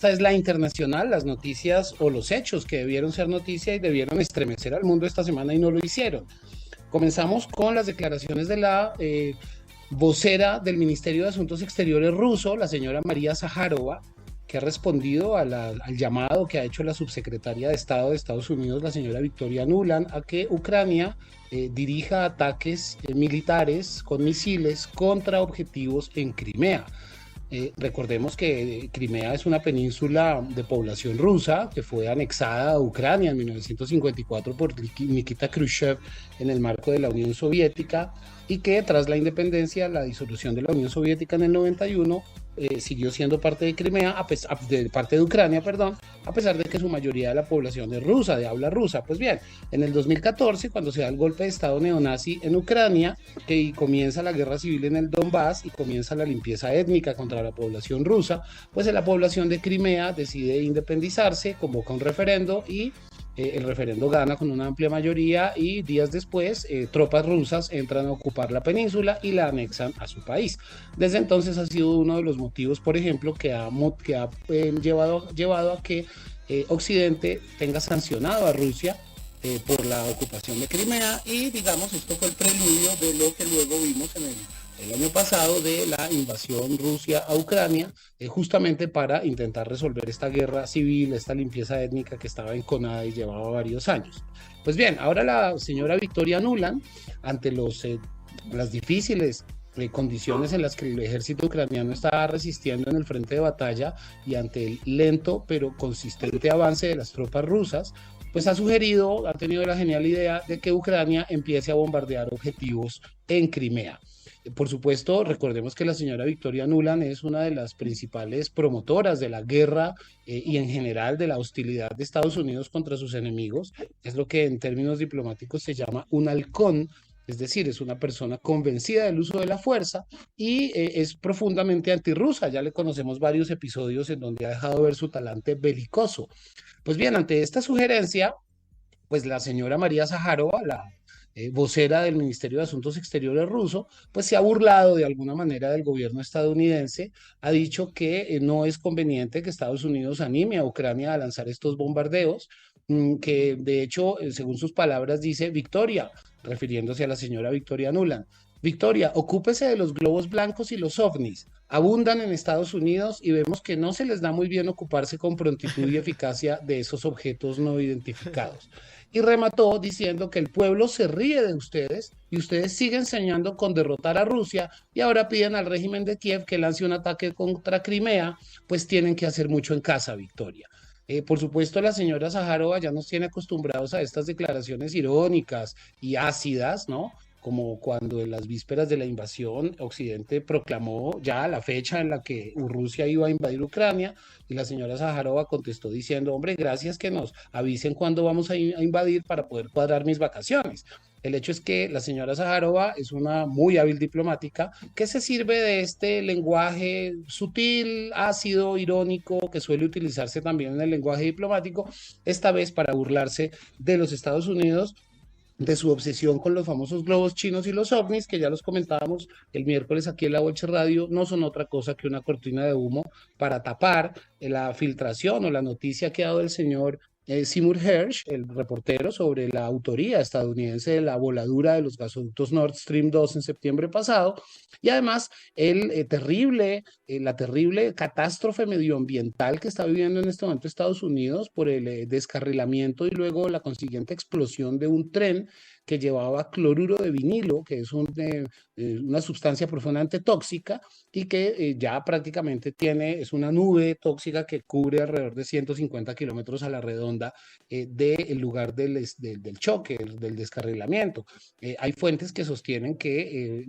esta es la internacional, las noticias o los hechos que debieron ser noticia y debieron estremecer al mundo esta semana y no lo hicieron. Comenzamos con las declaraciones de la vocera del Ministerio de Asuntos Exteriores ruso, la señora María Zaharova, que ha respondido al llamado que ha hecho la subsecretaria de Estado de Estados Unidos, la señora Victoria Nuland, a que Ucrania dirija ataques militares con misiles contra objetivos en Crimea. Recordemos que Crimea es una península de población rusa que fue anexada a Ucrania en 1954 por Nikita Khrushchev en el marco de la Unión Soviética y que tras la independencia, la disolución de la Unión Soviética en el 91, siguió siendo parte de Crimea, parte de Ucrania, perdón, a pesar de que su mayoría de la población es rusa, de habla rusa. Pues bien, en el 2014, cuando se da el golpe de Estado neonazi en Ucrania, y comienza la guerra civil en el Donbass y comienza la limpieza étnica contra la población rusa, pues la población de Crimea decide independizarse, convoca un referendo y el referendo gana con una amplia mayoría y días después tropas rusas entran a ocupar la península y la anexan a su país. Desde entonces ha sido uno de los motivos, por ejemplo, que ha llevado a que Occidente tenga sancionado a Rusia por la ocupación de Crimea y digamos esto fue el preludio de lo que luego vimos en el año pasado de la invasión Rusia a Ucrania, justamente para intentar resolver esta guerra civil, esta limpieza étnica que estaba enconada y llevaba varios años. Pues bien, ahora la señora Victoria Nuland, ante las difíciles condiciones en las que el ejército ucraniano estaba resistiendo en el frente de batalla y ante el lento pero consistente avance de las tropas rusas, pues ha tenido la genial idea de que Ucrania empiece a bombardear objetivos en Crimea. Por supuesto, recordemos que la señora Victoria Nuland es una de las principales promotoras de la guerra y en general de la hostilidad de Estados Unidos contra sus enemigos. Es lo que en términos diplomáticos se llama un halcón, es decir, es una persona convencida del uso de la fuerza y es profundamente antirrusa. Ya le conocemos varios episodios en donde ha dejado ver su talante belicoso. Pues bien, ante esta sugerencia, pues la señora María Zaharova, la vocera del Ministerio de Asuntos Exteriores ruso, pues se ha burlado de alguna manera del gobierno estadounidense, ha dicho que no es conveniente que Estados Unidos anime a Ucrania a lanzar estos bombardeos, que de hecho, según sus palabras, dice Victoria, refiriéndose a la señora Victoria Nuland. Victoria, ocúpese de los globos blancos y los ovnis. Abundan en Estados Unidos y vemos que no se les da muy bien ocuparse con prontitud y eficacia de esos objetos no identificados. Y remató diciendo que el pueblo se ríe de ustedes y ustedes siguen soñando con derrotar a Rusia y ahora piden al régimen de Kiev que lance un ataque contra Crimea, pues tienen que hacer mucho en casa, Victoria. Por supuesto, la señora Zaharova ya nos tiene acostumbrados a estas declaraciones irónicas y ácidas, ¿no? Como cuando en las vísperas de la invasión Occidente proclamó ya la fecha en la que Rusia iba a invadir Ucrania y la señora Zaharova contestó diciendo, hombre, gracias que nos avisen cuándo vamos a invadir para poder cuadrar mis vacaciones. El hecho es que la señora Zaharova es una muy hábil diplomática que se sirve de este lenguaje sutil, ácido, irónico, que suele utilizarse también en el lenguaje diplomático, esta vez para burlarse de los Estados Unidos, de su obsesión con los famosos globos chinos y los ovnis, que ya los comentábamos el miércoles aquí en la Bolche Radio, no son otra cosa que una cortina de humo para tapar la filtración o la noticia que ha dado el señor Seymour Hersh, el reportero, sobre la autoría estadounidense de la voladura de los gasoductos Nord Stream 2 en septiembre pasado, y además la terrible catástrofe medioambiental que está viviendo en este momento Estados Unidos por el descarrilamiento y luego la consiguiente explosión de un tren que llevaba cloruro de vinilo, que es una sustancia profundamente tóxica y que ya prácticamente es una nube tóxica que cubre alrededor de 150 kilómetros a la redonda del lugar del choque, del descarrilamiento. Hay fuentes que sostienen que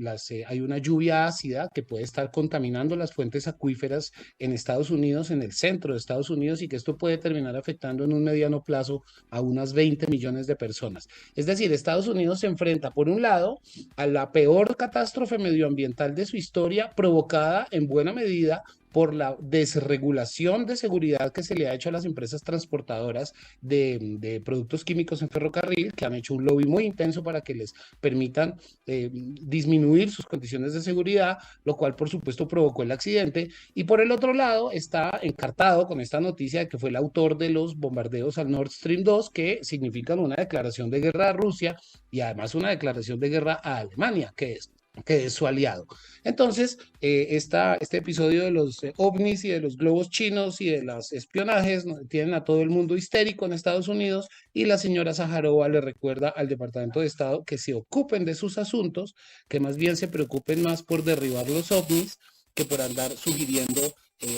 hay una lluvia ácida que puede estar contaminando las fuentes acuíferas en Estados Unidos, en el centro de Estados Unidos, y que esto puede terminar afectando en un mediano plazo a unas 20 millones de personas. Es decir, Estados Unidos se enfrenta, por un lado, a la peor catástrofe medioambiental de su historia, provocada en buena medida por la desregulación de seguridad que se le ha hecho a las empresas transportadoras de productos químicos en ferrocarril, que han hecho un lobby muy intenso para que les permitan disminuir sus condiciones de seguridad, lo cual por supuesto provocó el accidente. Y por el otro lado está encartado con esta noticia de que fue el autor de los bombardeos al Nord Stream 2, que significan una declaración de guerra a Rusia y además una declaración de guerra a Alemania, que es su aliado. Entonces, este episodio de los ovnis y de los globos chinos y de los espionajes, ¿no?, tienen a todo el mundo histérico en Estados Unidos, y la señora Zaharova le recuerda al Departamento de Estado que se ocupen de sus asuntos, que más bien se preocupen más por derribar los ovnis que por andar sugiriendo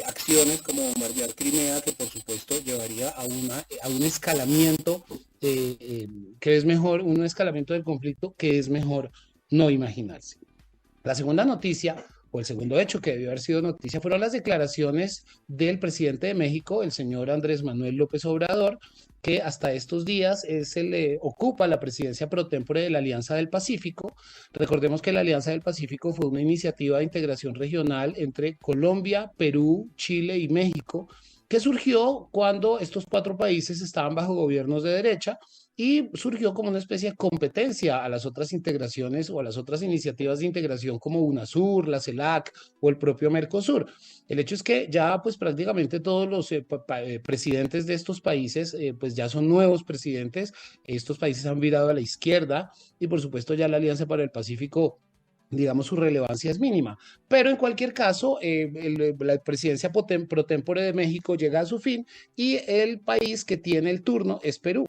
acciones como bombardear Crimea, que por supuesto llevaría a un escalamiento que es mejor, un escalamiento del conflicto que es mejor no imaginarse. La segunda noticia, o el segundo hecho que debió haber sido noticia, fueron las declaraciones del presidente de México, el señor Andrés Manuel López Obrador, que hasta estos días se le ocupa la presidencia pro tempore de la Alianza del Pacífico. Recordemos que la Alianza del Pacífico fue una iniciativa de integración regional entre Colombia, Perú, Chile y México, que surgió cuando estos cuatro países estaban bajo gobiernos de derecha, y surgió como una especie de competencia a las otras integraciones o a las otras iniciativas de integración como UNASUR, la CELAC o el propio Mercosur. El hecho es que ya pues prácticamente todos los presidentes de estos países pues ya son nuevos presidentes. Estos países han virado a la izquierda y por supuesto ya la Alianza para el Pacífico, digamos, su relevancia es mínima. Pero en cualquier caso, la presidencia pro tempore de México llega a su fin y el país que tiene el turno es Perú.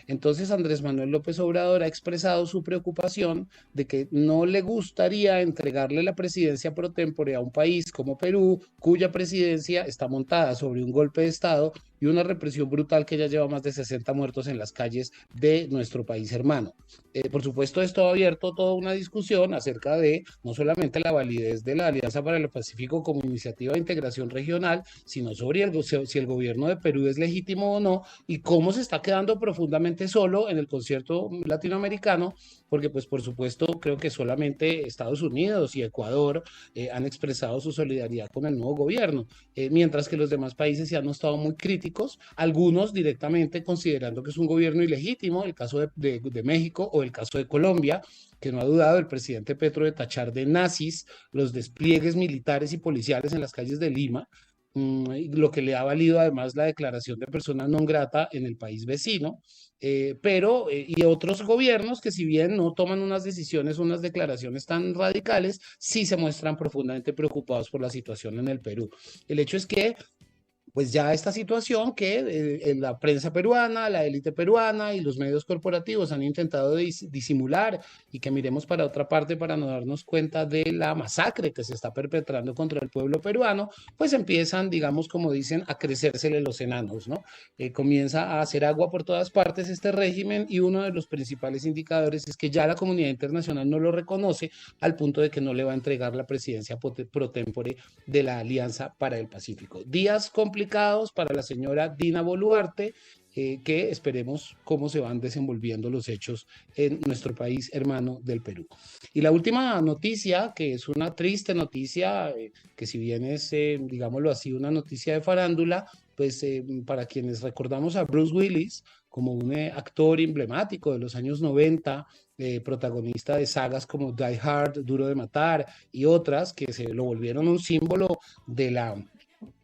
Entonces Andrés Manuel López Obrador ha expresado su preocupación de que no le gustaría entregarle la presidencia pro tempore a un país como Perú, cuya presidencia está montada sobre un golpe de Estado y una represión brutal que ya lleva más de 60 muertos en las calles de nuestro país hermano. Por supuesto, esto ha abierto toda una discusión acerca de no solamente la validez de la Alianza para el Pacífico como iniciativa de integración regional, sino sobre si el gobierno de Perú es legítimo o no, y cómo se está quedando profundamente solo en el concierto latinoamericano, porque pues por supuesto creo que solamente Estados Unidos y Ecuador han expresado su solidaridad con el nuevo gobierno, mientras que los demás países se han mostrado muy críticos, algunos directamente considerando que es un gobierno ilegítimo, el caso de México o el caso de Colombia, que no ha dudado el presidente Petro de tachar de nazis los despliegues militares y policiales en las calles de Lima, lo que le ha valido además la declaración de persona non grata en el país vecino, y otros gobiernos que si bien no toman unas decisiones, unas declaraciones tan radicales, sí se muestran profundamente preocupados por la situación en el Perú. El hecho es que pues ya esta situación que la prensa peruana, la élite peruana y los medios corporativos han intentado disimular, y que miremos para otra parte para no darnos cuenta de la masacre que se está perpetrando contra el pueblo peruano, pues empiezan, digamos, como dicen, a crecérsele los enanos, ¿no? Comienza a hacer agua por todas partes este régimen, y uno de los principales indicadores es que ya la comunidad internacional no lo reconoce, al punto de que no le va a entregar la presidencia pro tempore de la Alianza para el Pacífico. Días complicados para la señora Dina Boluarte, que esperemos cómo se van desenvolviendo los hechos en nuestro país hermano del Perú. Y la última noticia, que es una triste noticia, que si bien es, digámoslo así, una noticia de farándula, pues para quienes recordamos a Bruce Willis como un actor emblemático de los años 90, protagonista de sagas como Die Hard, Duro de Matar y otras que se lo volvieron un símbolo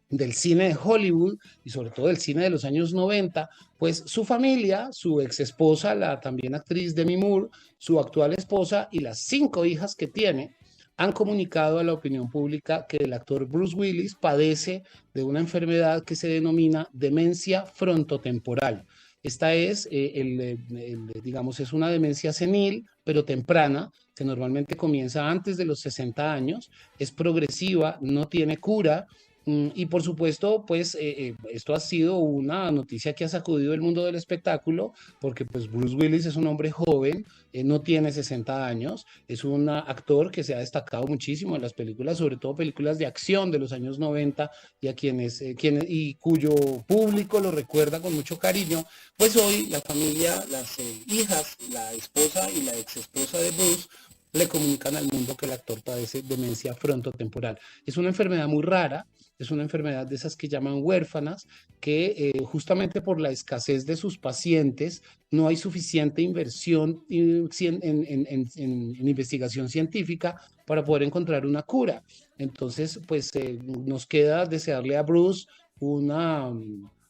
del cine de Hollywood y sobre todo del cine de los años 90, pues su familia, su ex esposa, la también actriz Demi Moore, su actual esposa y las 5 hijas que tiene, han comunicado a la opinión pública que el actor Bruce Willis padece de una enfermedad que se denomina demencia frontotemporal. Esta es, digamos, es una demencia senil, pero temprana, que normalmente comienza antes de los 60 años, es progresiva, no tiene cura. Y por supuesto, pues esto ha sido una noticia que ha sacudido el mundo del espectáculo, porque pues Bruce Willis es un hombre joven, no tiene 60 años, es un actor que se ha destacado muchísimo en las películas, sobre todo películas de acción de los años 90, y y cuyo público lo recuerda con mucho cariño. Pues hoy la familia, las hijas, la esposa y la ex esposa de Bruce le comunican al mundo que el actor padece demencia frontotemporal. Es una enfermedad muy rara, es una enfermedad de esas que llaman huérfanas, que justamente por la escasez de sus pacientes no hay suficiente inversión en investigación científica para poder encontrar una cura. Entonces, pues nos queda desearle a Bruce una,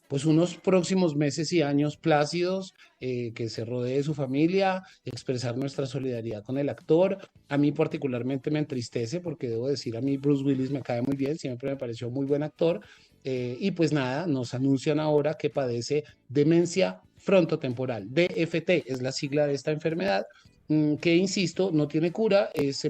pues unos próximos meses y años plácidos, que se rodee de su familia, expresar nuestra solidaridad con el actor. A mí particularmente me entristece porque debo decir, a mí Bruce Willis me cae muy bien, siempre me pareció muy buen actor. Y pues nada, nos anuncian ahora que padece demencia frontotemporal. DFT es la sigla de esta enfermedad, que insisto, no tiene cura, es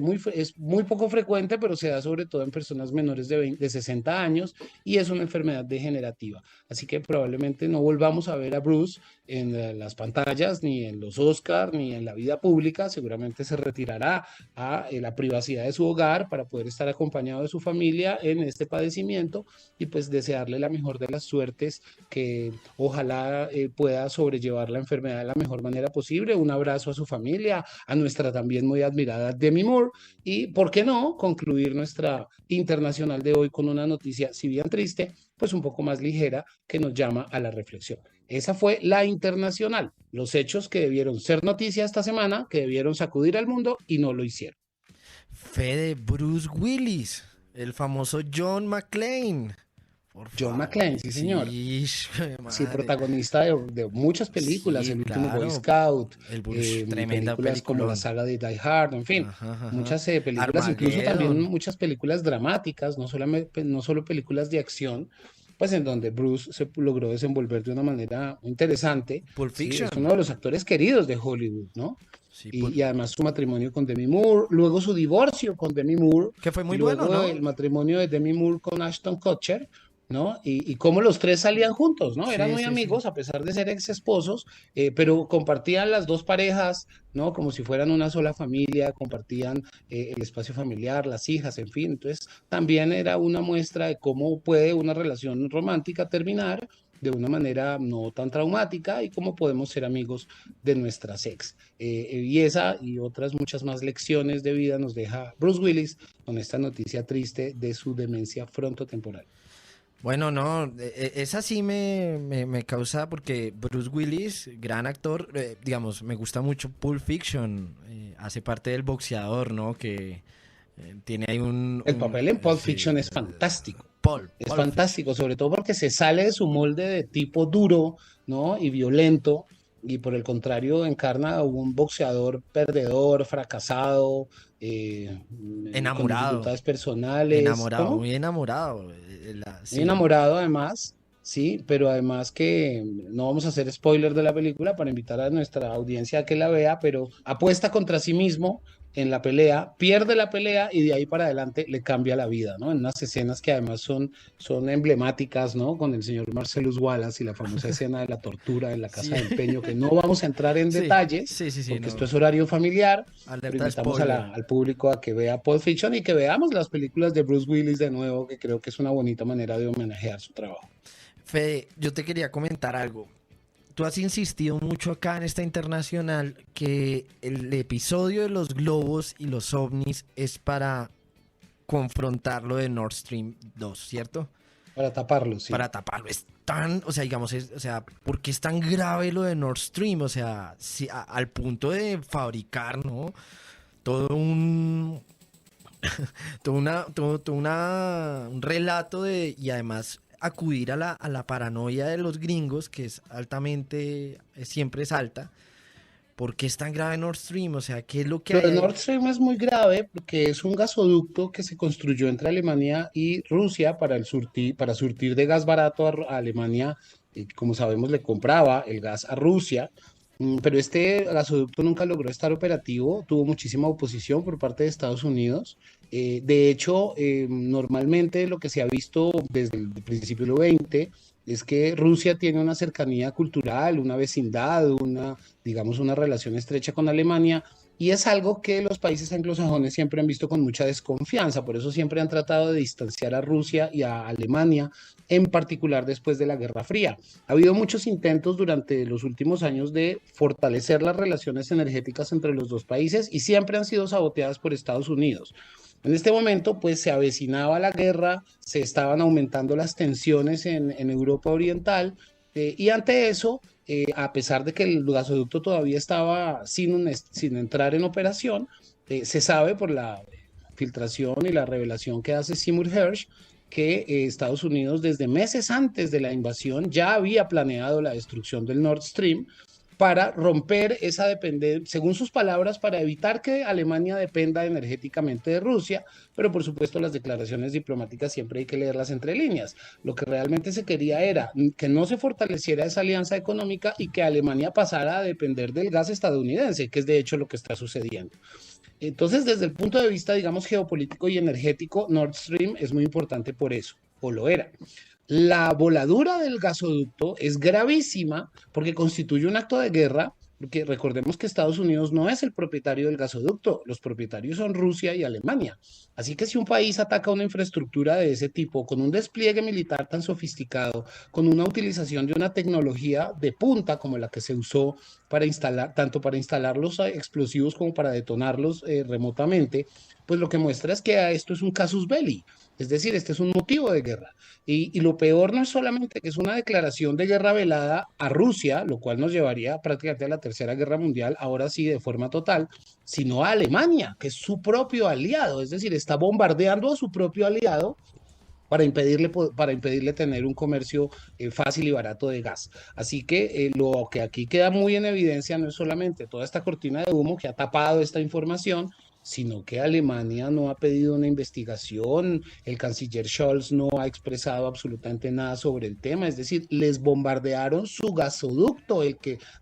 muy poco frecuente, pero se da sobre todo en personas menores de 60 años y es una enfermedad degenerativa. Así que probablemente no volvamos a ver a Bruce en las pantallas, ni en los Oscars, ni en la vida pública. Seguramente se retirará a la privacidad de su hogar para poder estar acompañado de su familia en este padecimiento y pues desearle la mejor de las suertes, que ojalá pueda sobrellevar la enfermedad de la mejor manera posible. Un abrazo a su familia, a nuestra también muy admirada Demi Moore y, ¿por qué no?, concluir nuestra internacional de hoy con una noticia, si bien triste, pues un poco más ligera, que nos llama a la reflexión. Esa fue la internacional, los hechos que debieron ser noticia esta semana, que debieron sacudir al mundo y no lo hicieron. Fede, Bruce Willis, el famoso John McClane. Por John favor, McClane, sí señor. sí, Sí, madre. protagonista de muchas películas, Sí, El último Boy claro. Scout, El Bush, tremenda películas como la peliculón. saga de Die Hard, en fin, Ajá, ajá. muchas películas, incluso también Armageddon. muchas películas dramáticas, no solo películas de acción, pues en donde Bruce se logró desenvolver de una manera interesante, Pulp sí, es Fiction. uno de los actores queridos de Hollywood, ¿no? Sí, Y además su matrimonio con Demi Moore, luego su divorcio con Demi Moore, que fue y muy bueno, luego ¿no? el matrimonio de Demi Moore con Ashton Kutcher, ¿no? Y cómo los tres salían juntos, ¿no? Eran Sí, muy sí, sí. amigos a pesar de ser ex esposos, pero compartían las dos parejas, ¿no? Como si fueran una sola familia, compartían el espacio familiar, las hijas, en fin. Entonces, también era una muestra de cómo puede una relación romántica terminar de una manera no tan traumática y cómo podemos ser amigos de nuestras ex. Y esa y otras muchas más lecciones de vida nos deja Bruce Willis con esta noticia triste de su demencia frontotemporal. Bueno, no, esa sí me causa porque Bruce Willis, gran actor, digamos, me gusta mucho Pulp Fiction, hace parte del boxeador, ¿no? Que tiene ahí El papel en Pulp sí, Fiction es fantástico. Es Pulp Fiction. fantástico, sobre todo porque se sale de su molde de tipo duro, ¿no? Y violento, y por el contrario encarna a un boxeador perdedor, fracasado, con Enamorado, dificultades personales. enamorado, ¿Cómo? muy enamorado. Muy Sí, enamorado además, sí, pero además que no vamos a hacer spoiler de la película para invitar a nuestra audiencia a que la vea, pero apuesta contra sí mismo en la pelea, pierde la pelea y de ahí para adelante le cambia la vida, ¿no? En unas escenas que además son emblemáticas, ¿no? Con el señor Marcellus Wallace y la famosa escena de la tortura en la sí, casa de empeño, que no vamos a entrar en sí, detalles sí, sí, sí, porque esto no. es horario familiar, pero Alerta invitamos spoiler. al público a que vea Pulp Fiction y que veamos las películas de Bruce Willis de nuevo, que creo que es una bonita manera de homenajear su trabajo. Fede, yo te quería comentar algo. Tú has insistido mucho acá en esta internacional que el episodio de los globos y los ovnis es para confrontar lo de Nord Stream 2, ¿cierto? Para taparlo, sí. Para taparlo. Es tan, o sea, digamos, o sea, ¿por qué es tan grave lo de Nord Stream? O sea, si, al punto de fabricar, ¿no? Todo un, un relato de, y además acudir a la paranoia de los gringos, que es altamente, siempre es alta. ¿Por qué es tan grave Nord Stream? O sea, ¿qué es lo que Lo hay de ahí? Nord Stream es muy grave porque es un gasoducto que se construyó entre Alemania y Rusia para surtir de gas barato a Alemania. Y como sabemos, le compraba el gas a Rusia. Pero este gasoducto nunca logró estar operativo, tuvo muchísima oposición por parte de Estados Unidos. De hecho, normalmente lo que se ha visto desde el principio del XX es que Rusia tiene una cercanía cultural, una vecindad, digamos, una relación estrecha con Alemania, y es algo que los países anglosajones siempre han visto con mucha desconfianza, por eso siempre han tratado de distanciar a Rusia y a Alemania, en particular después de la Guerra Fría. Ha habido muchos intentos durante los últimos años de fortalecer las relaciones energéticas entre los dos países y siempre han sido saboteadas por Estados Unidos. En este momento, pues se avecinaba la guerra, se estaban aumentando las tensiones en Europa Oriental, y ante eso, a pesar de que el gasoducto todavía estaba sin entrar en operación, se sabe por la filtración y la revelación que hace Seymour Hersh que Estados Unidos desde meses antes de la invasión ya había planeado la destrucción del Nord Stream para romper esa dependencia, según sus palabras, para evitar que Alemania dependa energéticamente de Rusia, pero por supuesto las declaraciones diplomáticas siempre hay que leerlas entre líneas. Lo que realmente se quería era que no se fortaleciera esa alianza económica y que Alemania pasara a depender del gas estadounidense, que es de hecho lo que está sucediendo. Entonces, desde el punto de vista, digamos, geopolítico y energético, Nord Stream es muy importante por eso, o lo era. La voladura del gasoducto es gravísima porque constituye un acto de guerra, porque recordemos que Estados Unidos no es el propietario del gasoducto, los propietarios son Rusia y Alemania. Así que si un país ataca una infraestructura de ese tipo, con un despliegue militar tan sofisticado, con una utilización de una tecnología de punta como la que se usó para instalar, tanto para instalar los explosivos como para detonarlos remotamente, pues lo que muestra es que esto es un casus belli, es decir, este es un motivo de guerra. Y lo peor no es solamente que es una declaración de guerra velada a Rusia, lo cual nos llevaría prácticamente a la Tercera Guerra Mundial, ahora sí de forma total, sino a Alemania, que es su propio aliado, es decir, está bombardeando a su propio aliado para impedirle tener un comercio fácil y barato de gas. Así que lo que aquí queda muy en evidencia no es solamente toda esta cortina de humo que ha tapado esta información, sino que Alemania no ha pedido una investigación, el canciller Scholz no ha expresado absolutamente nada sobre el tema, es decir, les bombardearon su gasoducto,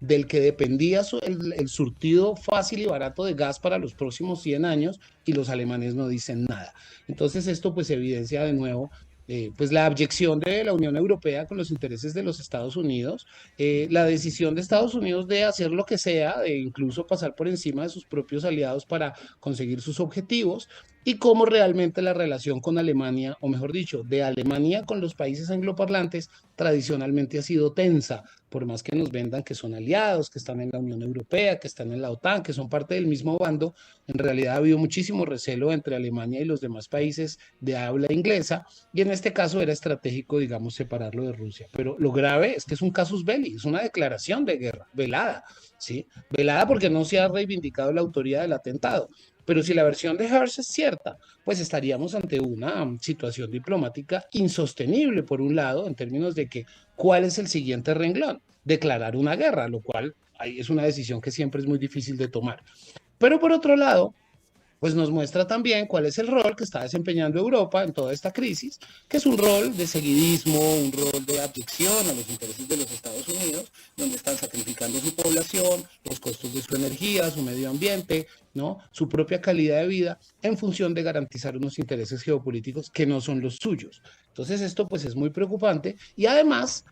del que dependía el surtido fácil y barato de gas para los próximos 100 años, y los alemanes no dicen nada. Entonces esto pues evidencia de nuevo pues la abyección de la Unión Europea con los intereses de los Estados Unidos, la decisión de Estados Unidos de hacer lo que sea, de incluso pasar por encima de sus propios aliados para conseguir sus objetivos, y cómo realmente la relación con Alemania, o mejor dicho, de Alemania con los países angloparlantes, tradicionalmente ha sido tensa, por más que nos vendan que son aliados, que están en la Unión Europea, que están en la OTAN, que son parte del mismo bando. En realidad ha habido muchísimo recelo entre Alemania y los demás países de habla inglesa, y en este caso era estratégico, digamos, separarlo de Rusia. Pero lo grave es que es un casus belli, es una declaración de guerra, velada, ¿sí? Velada porque no se ha reivindicado la autoría del atentado. Pero si la versión de Hearst es cierta, pues estaríamos ante una situación diplomática insostenible, por un lado, en términos de que cuál es el siguiente renglón, declarar una guerra, lo cual ahí es una decisión que siempre es muy difícil de tomar. Pero por otro lado, pues nos muestra también cuál es el rol que está desempeñando Europa en toda esta crisis, que es un rol de seguidismo, un rol de abyección a los intereses de los Estados Unidos, donde están sacrificando su población, los costos de su energía, su medio ambiente, ¿no? Su propia calidad de vida, en función de garantizar unos intereses geopolíticos que no son los suyos. Entonces esto pues es muy preocupante, y además,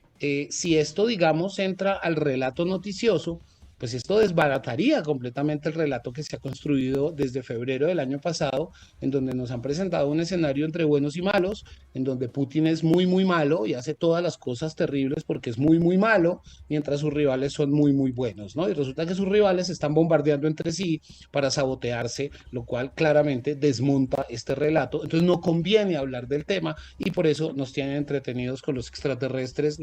si esto digamos entra al relato noticioso, pues esto desbarataría completamente el relato que se ha construido desde febrero del año pasado, en donde nos han presentado un escenario entre buenos y malos, en donde Putin es muy, muy malo y hace todas las cosas terribles porque es muy, muy malo, mientras sus rivales son muy, muy buenos, ¿no? Y resulta que sus rivales están bombardeando entre sí para sabotearse, lo cual claramente desmonta este relato. Entonces no conviene hablar del tema, y por eso nos tienen entretenidos con los extraterrestres.